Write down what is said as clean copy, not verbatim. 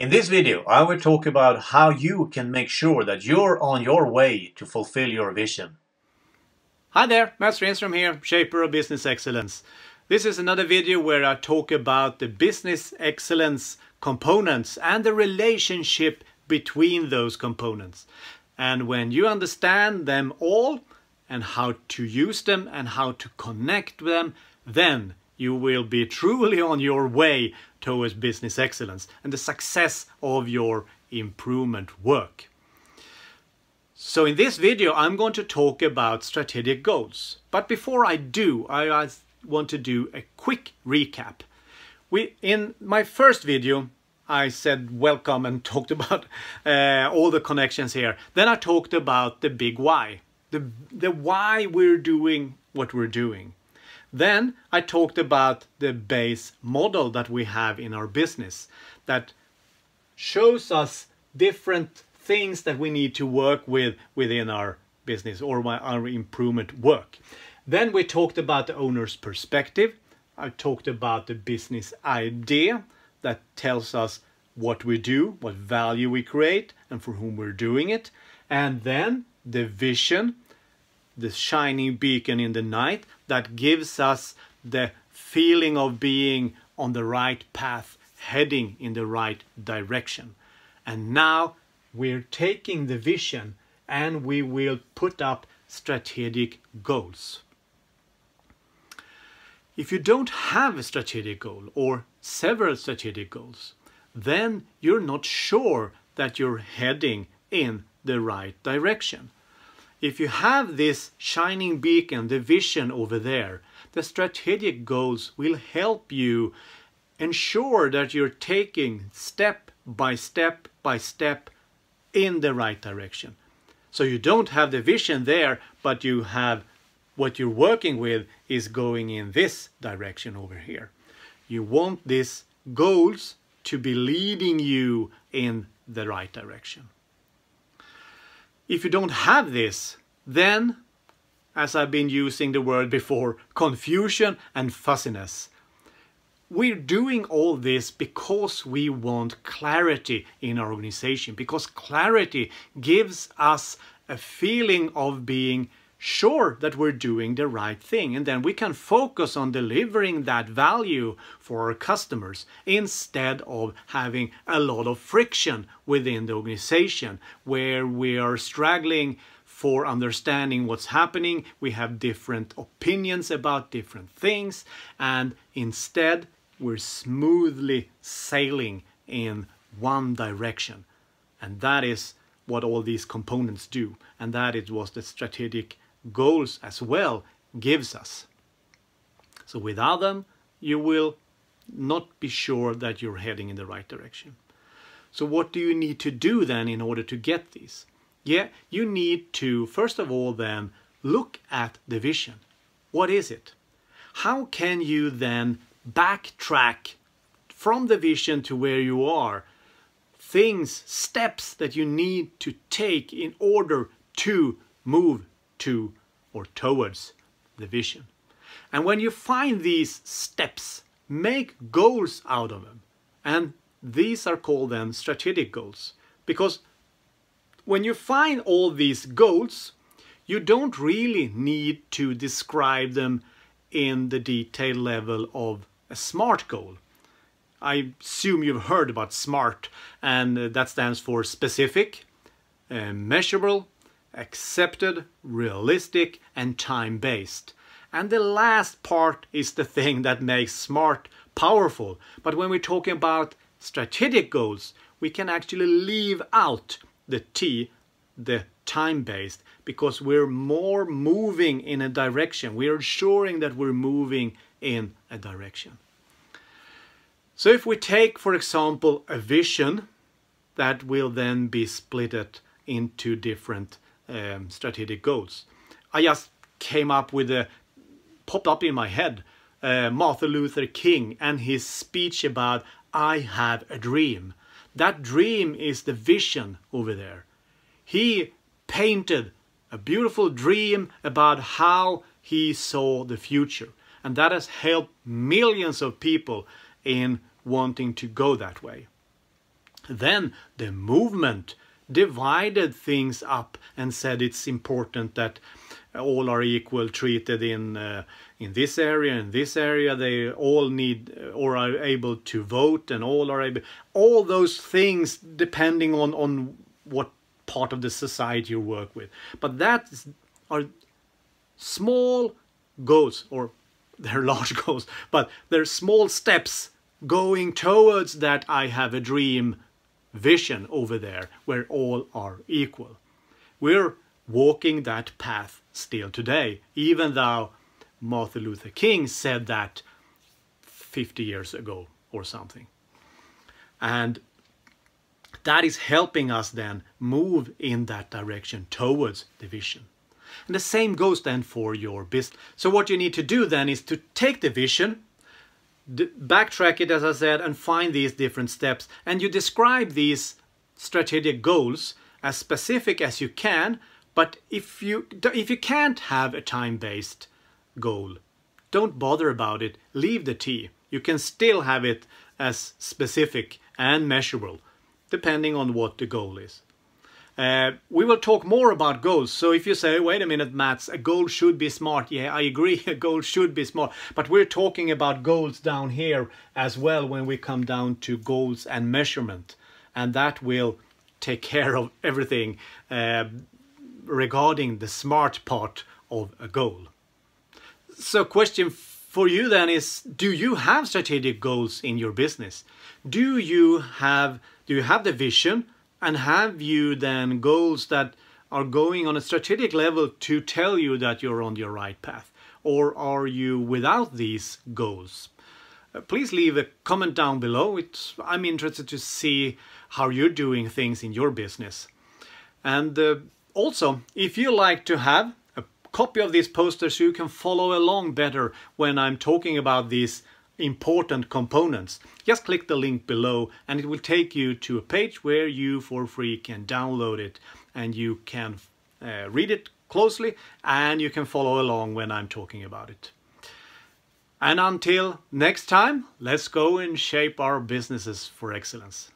In this video, I will talk about how you can make sure that you're on your way to fulfill your vision. Hi there, Rehnstrom here, Shaper of Business Excellence. This is another video where I talk about the business excellence components and the relationship between those components. And when you understand them all and how to use them and how to connect them, then you will be truly on your way towards business excellence and the success of your improvement work. So in this video, I'm going to talk about strategic goals. But before I do, I want to do a quick recap. In my first video, I said welcome and talked about all the connections here. Then I talked about the big why, the why we're doing what we're doing. Then I talked about the base model that we have in our business that shows us different things that we need to work with within our business or our improvement work. Then we talked about the owner's perspective. I talked about the business idea that tells us what we do, what value we create, and for whom we're doing it. And then the vision, the shining beacon in the night that gives us the feeling of being on the right path, heading in the right direction. And now we're taking the vision and we will put up strategic goals. If you don't have a strategic goal or several strategic goals, then you're not sure that you're heading in the right direction. If you have this shining beacon, the vision over there, the strategic goals will help you ensure that you're taking step by step by step in the right direction. So you don't have the vision there, but you have what you're working with is going in this direction over here. You want these goals to be leading you in the right direction. If you don't have this, then, as I've been using the word before, confusion and fuzziness. We're doing all this because we want clarity in our organization, because clarity gives us a feeling of being sure that we're doing the right thing, and then we can focus on delivering that value for our customers instead of having a lot of friction within the organization where we are struggling for understanding what's happening. We have different opinions about different things, and instead we're smoothly sailing in one direction. And that is what all these components do, and that is what the strategic goals as well gives us. So without them, you will not be sure that you're heading in the right direction. So what do you need to do then in order to get these? Yeah, you need to, first of all, then look at the vision. What is it? How can you then backtrack from the vision to where you are? Things, steps that you need to take in order to move to or towards the vision. And when you find these steps, make goals out of them. And these are called then strategic goals. Because when you find all these goals, you don't really need to describe them in the detailed level of a SMART goal. I assume you've heard about SMART, and that stands for specific, measurable, accepted, realistic, and time-based. And the last part is the thing that makes SMART powerful. But when we're talking about strategic goals, we can actually leave out the T, the time-based, because we're more moving in a direction. We're ensuring that we're moving in a direction. So if we take, for example, a vision that will then be split into different strategic goals. I just came up with popped up in my head, Martin Luther King and his speech about I have a dream. That dream is the vision over there. He painted a beautiful dream about how he saw the future. And that has helped millions of people in wanting to go that way. Then the movement divided things up and said it's important that all are equal treated in this area, in this area. They all need or are able to vote, and all are able. All those things depending on what part of the society you work with. But that are small goals, or they're large goals, but they're small steps going towards that I have a dream vision over there where all are equal. We're walking that path still today, even though Martin Luther King said that 50 years ago or something. And that is helping us then move in that direction towards the vision. And the same goes then for your business. So what you need to do then is to take the vision, backtrack it, as I said, and find these different steps. And you describe these strategic goals as specific as you can. But if you can't have a time-based goal, don't bother about it. Leave the T. You can still have it as specific and measurable, depending on what the goal is. We will talk more about goals. So if you say, wait a minute, Mats, a goal should be smart. Yeah, I agree, a goal should be smart. But we're talking about goals down here as well when we come down to goals and measurement. And that will take care of everything regarding the smart part of a goal. So question for you then is, do you have strategic goals in your business? Do you have the vision? And have you then goals that are going on a strategic level to tell you that you're on your right path? Or are you without these goals? Please leave a comment down below. I'm interested to see how you're doing things in your business. And also, if you like to have a copy of this poster so you can follow along better when I'm talking about these important components, just click the link below and it will take you to a page where you for free can download it, and you can read it closely and you can follow along when I'm talking about it. And until next time, let's go and shape our businesses for excellence.